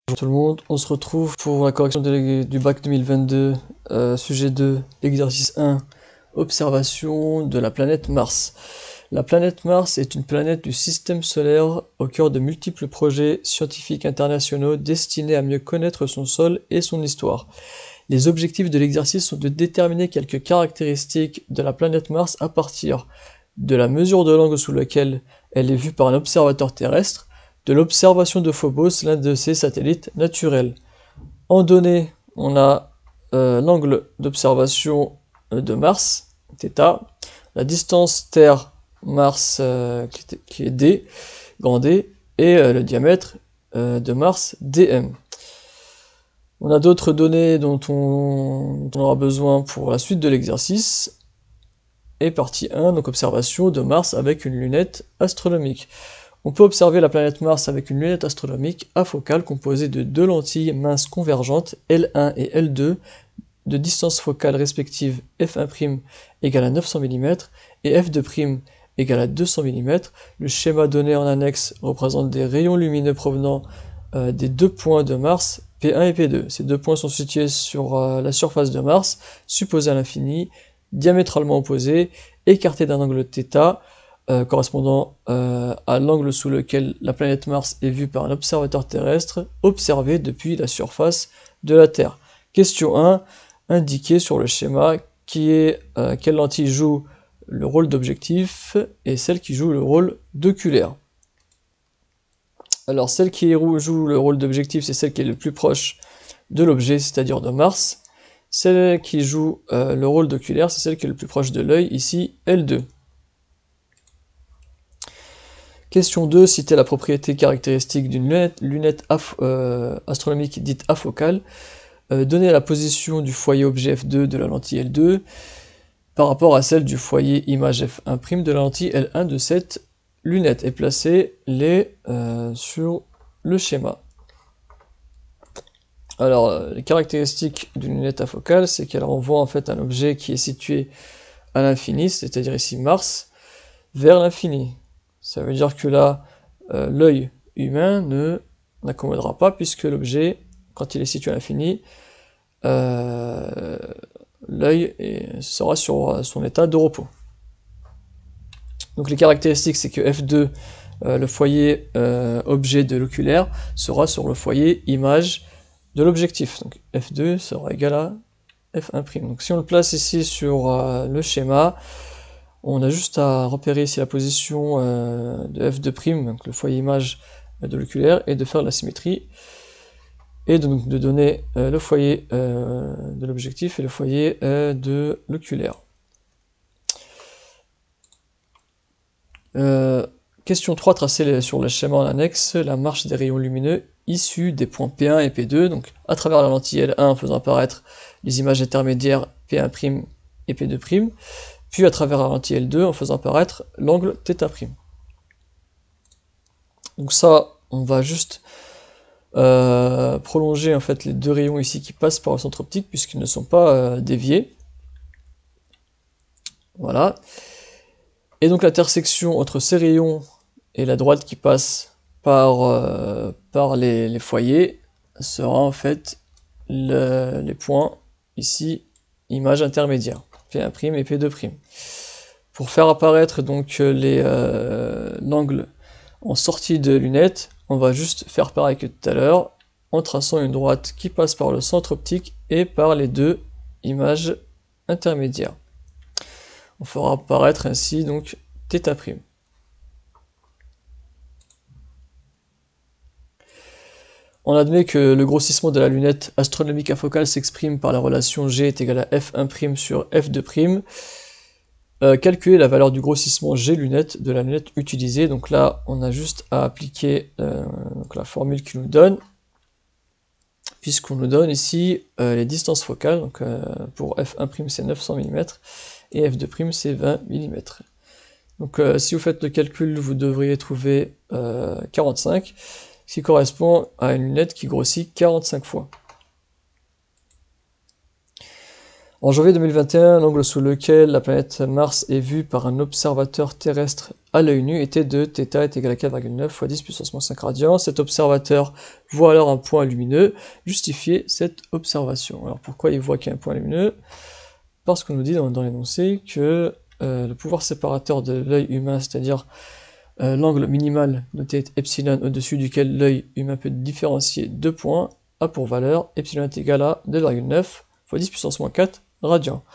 Bonjour tout le monde, on se retrouve pour la correction du bac 2022, sujet 2, exercice 1, observation de la planète Mars. La planète Mars est une planète du système solaire au cœur de multiples projets scientifiques internationaux destinés à mieux connaître son sol et son histoire. Les objectifs de l'exercice sont de déterminer quelques caractéristiques de la planète Mars à partir de la mesure de l'angle sous lequel elle est vue par un observateur terrestre, de l'observation de Phobos, l'un de ses satellites naturels. En données, on a l'angle d'observation de Mars, θ, la distance Terre-Mars qui est D, grand D, et le diamètre de Mars, dm. On a d'autres données dont on aura besoin pour la suite de l'exercice. Et partie 1, donc observation de Mars avec une lunette astronomique. On peut observer la planète Mars avec une lunette astronomique afocale composée de deux lentilles minces convergentes, L1 et L2, de distance focale respective f1' égale à 900 mm et f2' égale à 200 mm. Le schéma donné en annexe représente des rayons lumineux provenant des deux points de Mars, P1 et P2. Ces deux points sont situés sur la surface de Mars, supposée à l'infini, diamétralement opposés, écartés d'un angle θ, correspondant à l'angle sous lequel la planète Mars est vue par un observateur terrestre, observé depuis la surface de la Terre. Question 1, indiquer sur le schéma quelle lentille joue le rôle d'objectif et celle qui joue le rôle d'oculaire. Alors celle qui joue le rôle d'objectif, c'est celle qui est le plus proche de l'objet, c'est-à-dire de Mars. Celle qui joue le rôle d'oculaire, c'est celle qui est le plus proche de l'œil, ici L2. Question 2, citer la propriété caractéristique d'une lunette astronomique dite afocale. Donner la position du foyer objet f2 de la lentille L2 par rapport à celle du foyer image f1' de la lentille L1 de cette lunette et placer-les sur le schéma. Alors, les caractéristiques d'une lunette afocale, c'est qu'elle renvoie en fait un objet qui est situé à l'infini, c'est-à-dire ici Mars, vers l'infini. Ça veut dire que là, l'œil humain n'accommodera pas, puisque l'objet, quand il est situé à l'infini, l'œil sera sur son état de repos. Donc les caractéristiques, c'est que F2, le foyer objet de l'oculaire, sera sur le foyer image de l'objectif. Donc F2 sera égal à F1'. Donc si on le place ici sur le schéma, on a juste à repérer ici la position de F2', donc le foyer image de l'oculaire, et de faire la symétrie, et donc de donner le foyer de l'objectif et le foyer de l'oculaire. Question 3, tracer sur le schéma en annexe la marche des rayons lumineux issus des points P1 et P2, donc à travers la lentille L1 en faisant apparaître les images intermédiaires P1' et P2', puis à travers la lentille L2 en faisant apparaître l'angle θ'. Donc ça, on va juste prolonger en fait les deux rayons ici qui passent par le centre optique puisqu'ils ne sont pas déviés. Voilà. Et donc l'intersection entre ces rayons et la droite qui passe par les foyers sera en fait les points ici, image intermédiaire, P1' et P2'. Pour faire apparaître donc l'angle en sortie de lunette, on va juste faire pareil que tout à l'heure, en traçant une droite qui passe par le centre optique et par les deux images intermédiaires. On fera apparaître ainsi donc θ'. On admet que le grossissement de la lunette astronomique afocale s'exprime par la relation G est égal à F1' sur F2'. Calculer la valeur du grossissement G lunette de la lunette utilisée. Donc là, on a juste à appliquer la formule qui nous donne, puisqu'on nous donne ici les distances focales. Donc pour F1' c'est 900 mm et F2' c'est 20 mm. Donc si vous faites le calcul, vous devriez trouver 45, ce qui correspond à une lunette qui grossit 45 fois. En janvier 2021, l'angle sous lequel la planète Mars est vue par un observateur terrestre à l'œil nu était de θ est égal à 4,9 fois 10 puissance moins 5 radians. Cet observateur voit alors un point lumineux. Justifiez cette observation. Alors pourquoi il voit qu'il y a un point lumineux? Parce qu'on nous dit dans l'énoncé que le pouvoir séparateur de l'œil humain, c'est-à-dire l'angle minimal noté epsilon au-dessus duquel l'œil humain peut différencier deux points, a pour valeur epsilon est égal à 2,9 fois 10 puissance moins 4 radians.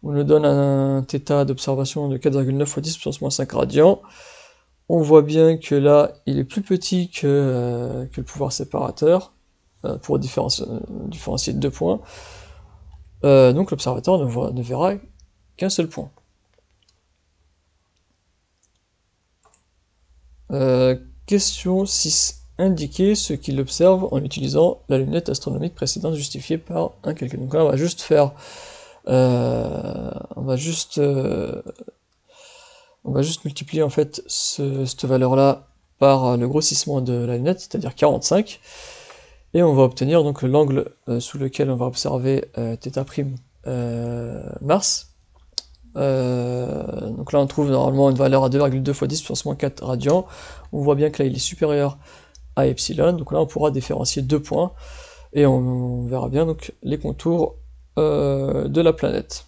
On nous donne un θ d'observation de 4,9 fois 10 puissance moins 5 radians. On voit bien que là, il est plus petit que le pouvoir séparateur pour différencier deux points. Donc l'observateur ne verra qu'un seul point. Question 6. Indiquer ce qu'il observe en utilisant la lunette astronomique précédente justifiée par un calcul. Donc là, on va juste faire... on va juste multiplier en fait cette valeur-là par le grossissement de la lunette, c'est-à-dire 45. Et on va obtenir donc l'angle sous lequel on va observer θ' Mars. Donc là on trouve normalement une valeur à 2,2 fois 10 puissance moins 4 radians. On voit bien que là il est supérieur à epsilon, donc là on pourra différencier deux points et on verra bien donc les contours de la planète.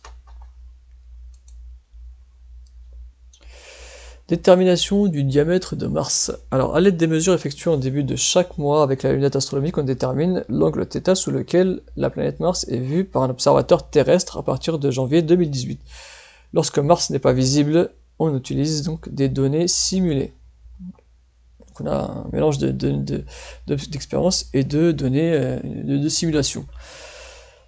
Détermination du diamètre de Mars. Alors à l'aide des mesures effectuées en début de chaque mois avec la lunette astronomique, on détermine l'angle θ sous lequel la planète Mars est vue par un observateur terrestre à partir de janvier 2018. Lorsque Mars n'est pas visible, on utilise donc des données simulées. Donc on a un mélange d'expérience et de données de simulation.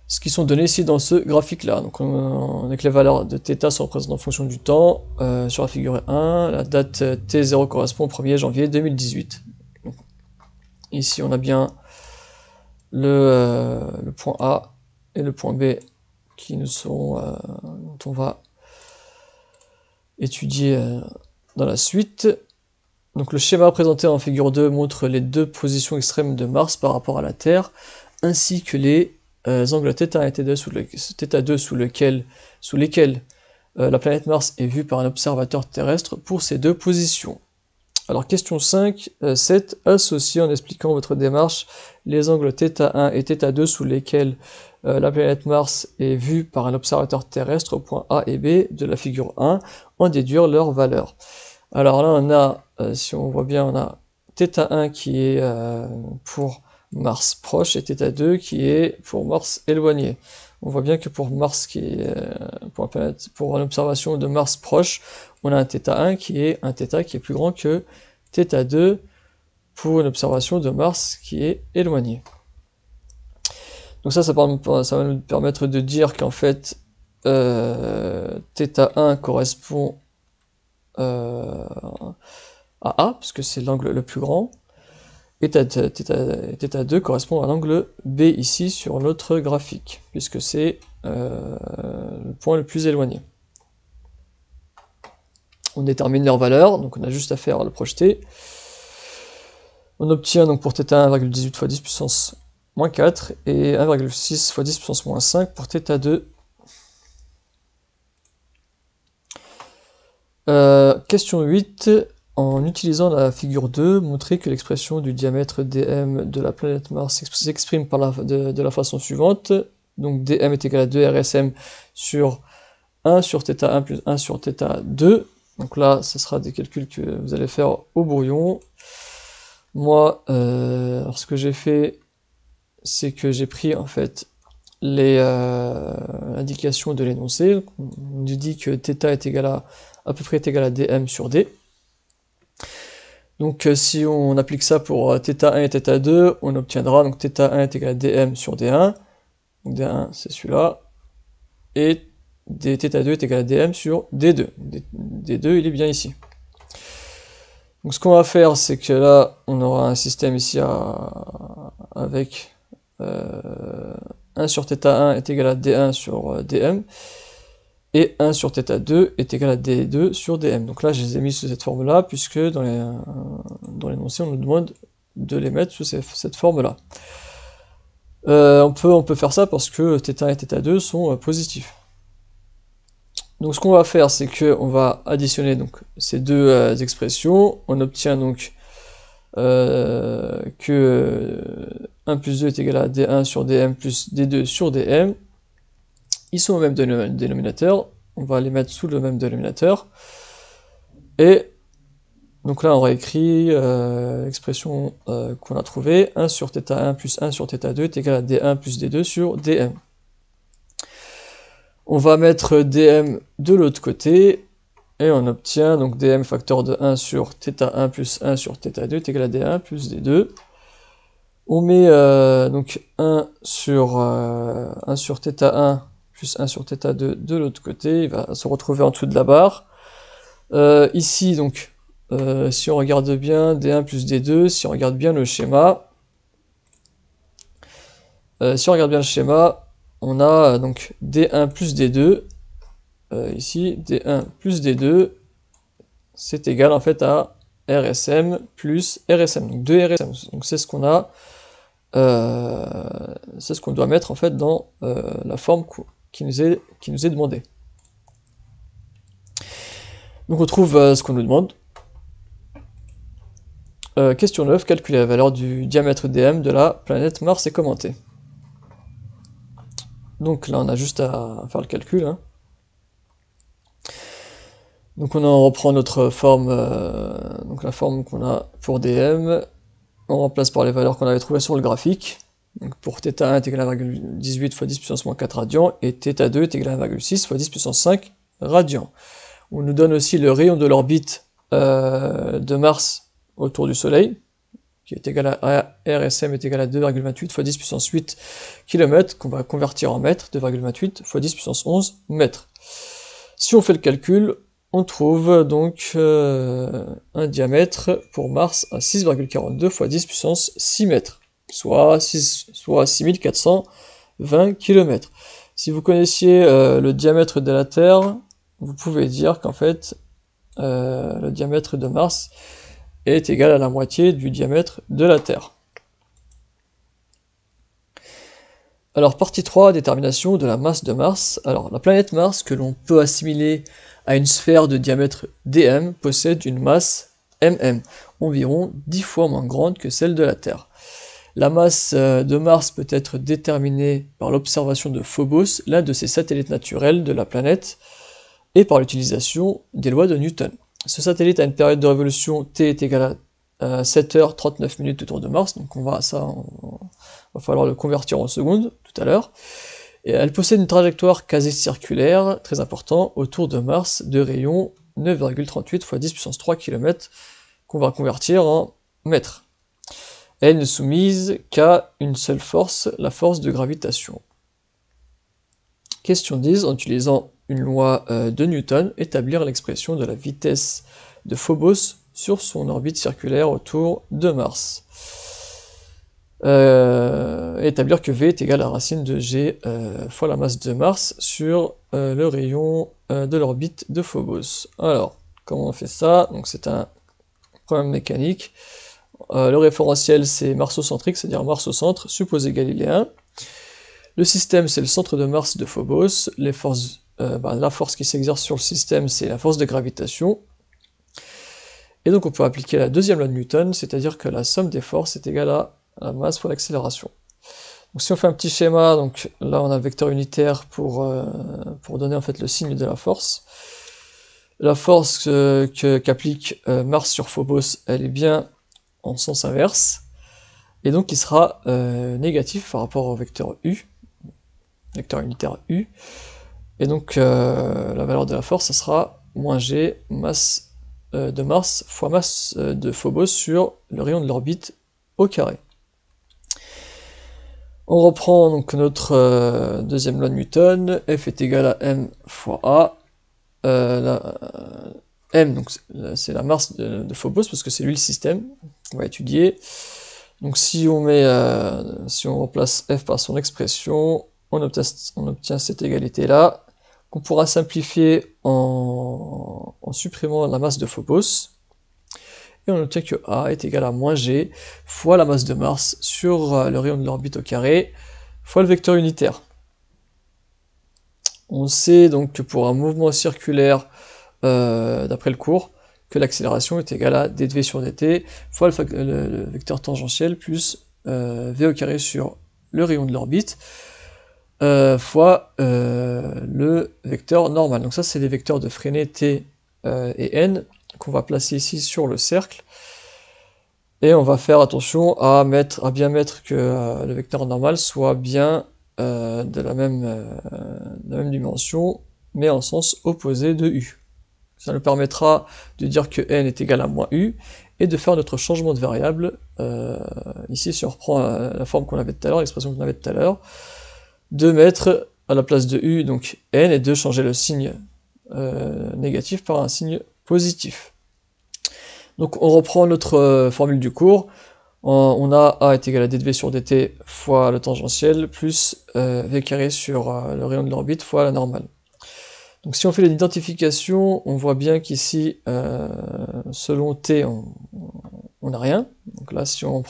Ce qui sont données ici dans ce graphique-là. Donc on a que les valeurs de θ sont représentées en fonction du temps. Sur la figure 1, la date T0 correspond au 1er janvier 2018. Donc, ici on a bien le point A et le point B qui nous sont dont on va étudier dans la suite. Donc le schéma présenté en figure 2 montre les deux positions extrêmes de Mars par rapport à la Terre, ainsi que les angles θ1 et θ2 sous lesquels la planète Mars est vue par un observateur terrestre pour ces deux positions. Alors question 5, 7, associez en expliquant votre démarche les angles θ1 et θ2 sous lesquels la planète Mars est vue par un observateur terrestre au point A et B de la figure 1, en déduire leurs valeurs. Alors là on a, si on voit bien, on a θ1 qui est pour Mars proche et θ2 qui est pour Mars éloigné. On voit bien que pour Mars qui est pour une observation de Mars proche, on a un θ1 qui est un θ qui est plus grand que θ2 pour une observation de Mars qui est éloigné. Donc ça va nous permettre de dire qu'en fait θ1 correspond à A, puisque c'est l'angle le plus grand, et θ2 correspond à l'angle B ici sur notre graphique, puisque c'est le point le plus éloigné. On détermine leur valeur, donc on a juste à faire le projeter. On obtient donc pour θ1 1,18 fois 10 puissance moins 4 et 1,6 fois 10 puissance moins 5 pour θ2. Question 8. En utilisant la figure 2, montrer que l'expression du diamètre dm de la planète Mars s'exprime de la façon suivante. Donc dm est égal à 2 rsm sur 1 sur θ1 plus 1 sur θ2. Donc là, ce sera des calculs que vous allez faire au brouillon. Moi, alors ce que j'ai fait, c'est que j'ai pris en fait les indications de l'énoncé. On nous dit que θ est égal à peu près est égal à dm sur d. Donc si on applique ça pour θ1 et θ2, on obtiendra donc θ1 est égal à dm sur d1. Donc d1 c'est celui-là. Et θ2 est égal à dm sur d2. d2 il est bien ici. Donc ce qu'on va faire, c'est que là on aura un système ici avec 1 sur θ1 est égal à d1 sur dm. Et 1 sur θ2 est égal à d2 sur dm. Donc là, je les ai mis sous cette forme-là, puisque dans l'énoncé, on nous demande de les mettre sous cette forme-là. On peut faire ça parce que θ1 et θ2 sont positifs. Donc ce qu'on va faire, c'est qu'on va additionner donc, ces deux expressions. On obtient donc que 1 plus 2 est égal à d1 sur dm plus d2 sur dm. Ils sont au même dénominateur. On va les mettre sous le même dénominateur. Et donc là, on réécrit l'expression qu'on a trouvée. 1 sur θ1 plus 1 sur θ2 est égal à d1 plus d2 sur dm. On va mettre dm de l'autre côté, et on obtient donc dm facteur de 1 sur θ1 plus 1 sur θ2 est égal à d1 plus d2. On met donc 1 sur θ1 plus 1 sur θ2 de l'autre côté, il va se retrouver en dessous de la barre. Ici, donc, si on regarde bien, d1 plus d2, si on regarde bien le schéma, on a donc d1 plus d2, ici, d1 plus d2, c'est égal en fait à RSM plus RSM, donc 2 RSM. Donc c'est ce qu'on a, c'est ce qu'on doit mettre en fait dans la forme qui nous est demandée. Donc on trouve ce qu'on nous demande. Question 9, calculer la valeur du diamètre dm de la planète Mars et commenter. Donc là on a juste à faire le calcul. Hein. Donc on en reprend notre forme, donc la forme qu'on a pour dm, on remplace par les valeurs qu'on avait trouvées sur le graphique. Donc pour θ1 est égal à 1,18 fois 10 puissance moins 4 radians, et θ2 est égal à 1,6 fois 10 puissance 5 radians. On nous donne aussi le rayon de l'orbite de Mars autour du Soleil, qui est égal à RSM est égal à 2,28 fois 10 puissance 8 km, qu'on va convertir en mètres, 2,28 fois 10 puissance 11 mètres. Si on fait le calcul, on trouve donc un diamètre pour Mars à 6,42 fois 10 puissance 6 mètres, soit 6420 km. Si vous connaissiez le diamètre de la Terre, vous pouvez dire qu'en fait, le diamètre de Mars est égal à la moitié du diamètre de la Terre. Alors, partie 3, détermination de la masse de Mars. Alors, la planète Mars, que l'on peut assimiler à une sphère de diamètre dm, possède une masse mm, environ 10 fois moins grande que celle de la Terre. La masse de Mars peut être déterminée par l'observation de Phobos, l'un de ces satellites naturels de la planète, et par l'utilisation des lois de Newton. Ce satellite a une période de révolution t est égale à 7h39 minutes autour de Mars, donc va falloir le convertir en secondes tout à l'heure. Et elle possède une trajectoire quasi circulaire, très important, autour de Mars, de rayon 9,38 fois 10 puissance 3 km, qu'on va convertir en mètres. Elle n'est soumise qu'à une seule force, la force de gravitation. Question 10, en utilisant une loi de Newton, établir l'expression de la vitesse de Phobos sur son orbite circulaire autour de Mars. Établir que V est égal à la racine de G fois la masse de Mars sur le rayon de l'orbite de Phobos. Alors, comment on fait ça? Donc c'est un problème mécanique. Le référentiel c'est marsocentrique, c'est-à-dire Mars au centre, supposé galiléen. Le système c'est le centre de Mars de Phobos. Les forces, la force qui s'exerce sur le système c'est la force de gravitation. Et donc on peut appliquer la deuxième loi de Newton, c'est-à-dire que la somme des forces est égale à la masse fois l'accélération. Donc si on fait un petit schéma, donc là on a le vecteur unitaire pour donner en fait le signe de la force. La force qu'applique Mars sur Phobos, elle est bien en sens inverse, et donc il sera négatif par rapport au vecteur U, vecteur unitaire U, et donc la valeur de la force, ça sera moins G, masse de Mars fois masse de Phobos sur le rayon de l'orbite au carré. On reprend donc notre deuxième loi de Newton, F est égal à m fois A. M, donc c'est la masse de Phobos, parce que c'est lui le système qu'on va étudier. Donc si on remplace F par son expression, on obtient cette égalité-là, qu'on pourra simplifier en supprimant la masse de Phobos. et on obtient que A est égal à moins G fois la masse de Mars sur le rayon de l'orbite au carré fois le vecteur unitaire. On sait donc que pour un mouvement circulaire, d'après le cours, que l'accélération est égale à dv sur dt fois le vecteur tangentiel plus v au carré sur le rayon de l'orbite fois le vecteur normal. Donc ça c'est les vecteurs de Freinet t et n qu'on va placer ici sur le cercle. Et on va faire attention à bien mettre que le vecteur normal soit bien de la même dimension, mais en sens opposé de u. Ça nous permettra de dire que n est égal à moins u, et de faire notre changement de variable. Ici, si on reprend la forme qu'on avait tout à l'heure, l'expression qu'on avait tout à l'heure, de mettre à la place de u, donc n, et de changer le signe négatif par un signe positif. Donc on reprend notre formule du cours. On a a est égal à dv sur dt fois le tangentiel plus v carré sur le rayon de l'orbite fois la normale. Donc si on fait l'identification, on voit bien qu'ici, selon t, on n'a rien. Donc là, si vous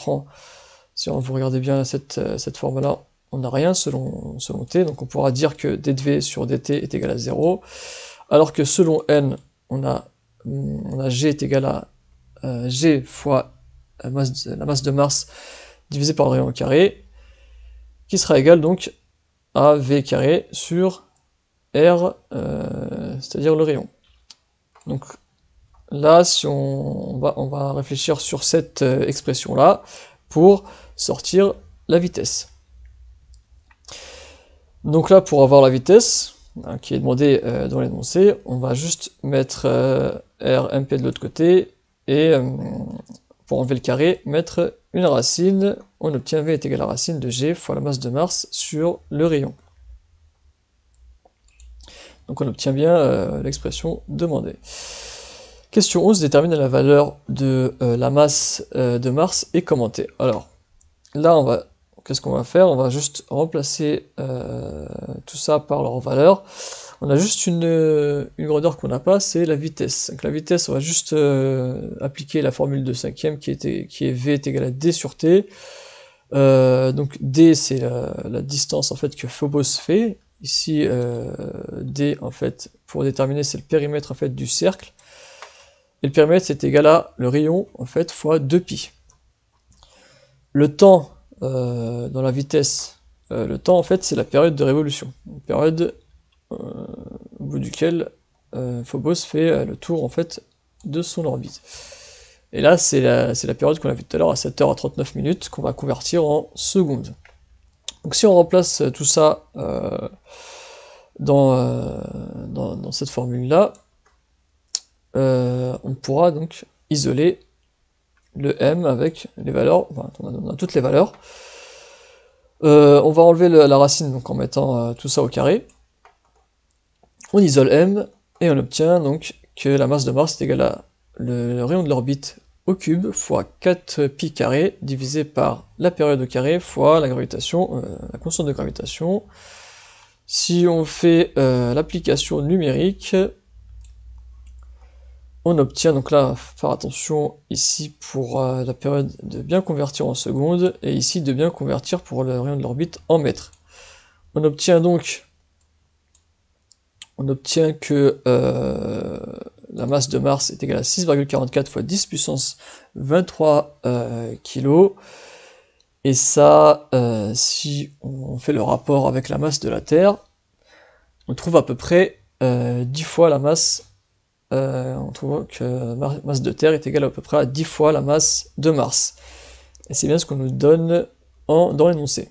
regardez bien cette forme-là, on n'a rien selon t. Donc on pourra dire que dv sur dt est égal à 0. Alors que selon n, on a g est égal à g fois la masse de Mars divisé par le rayon au carré, qui sera égal donc à v carré sur r, c'est-à-dire le rayon. Donc là, si on va réfléchir sur cette expression-là pour sortir la vitesse. Donc là, pour avoir la vitesse, qui est demandée dans l'énoncé, on va juste mettre r mp de l'autre côté, et pour enlever le carré, mettre une racine. On obtient v est égal à la racine de g fois la masse de Mars sur le rayon. Donc on obtient bien l'expression demandée. Question 11, détermine la valeur de la masse de Mars et commentée. Alors, là, qu'est-ce qu'on va faire? On va juste remplacer tout ça par leur valeur. On a juste une grandeur qu'on n'a pas, c'est la vitesse. Donc la vitesse, on va juste appliquer la formule de cinquième qui est v est égal à d sur t. Donc d, c'est la distance en fait que Phobos fait. Ici, d, en fait, pour déterminer, c'est le périmètre en fait du cercle. Et le périmètre, c'est égal à le rayon, en fait, fois 2π. Le temps dans la vitesse, le temps, en fait, c'est la période de révolution. Une période au bout duquel Phobos fait le tour, en fait, de son orbite. Et là, c'est la période qu'on a vue tout à l'heure, à 7h39, qu'on va convertir en secondes. Donc si on remplace tout ça dans cette formule-là, on pourra donc isoler le m avec les valeurs, enfin on a toutes les valeurs. On va enlever la racine donc en mettant tout ça au carré. On isole m et on obtient donc que la masse de Mars est égale à le rayon de l'orbite au cube fois 4π carré divisé par la période au carré fois la gravitation, la constante de gravitation. Si on fait l'application numérique, on obtient, donc là, faire attention ici pour la période de bien convertir en secondes, et ici de bien convertir pour le rayon de l'orbite en mètres. On obtient que la masse de Mars est égale à 6,44 fois 10 puissance 23 kg. Et ça, si on fait le rapport avec la masse de la Terre, on trouve à peu près 10 fois la masse. On trouve que la masse de Terre est égale à peu près à 10 fois la masse de Mars. Et c'est bien ce qu'on nous donne dans l'énoncé.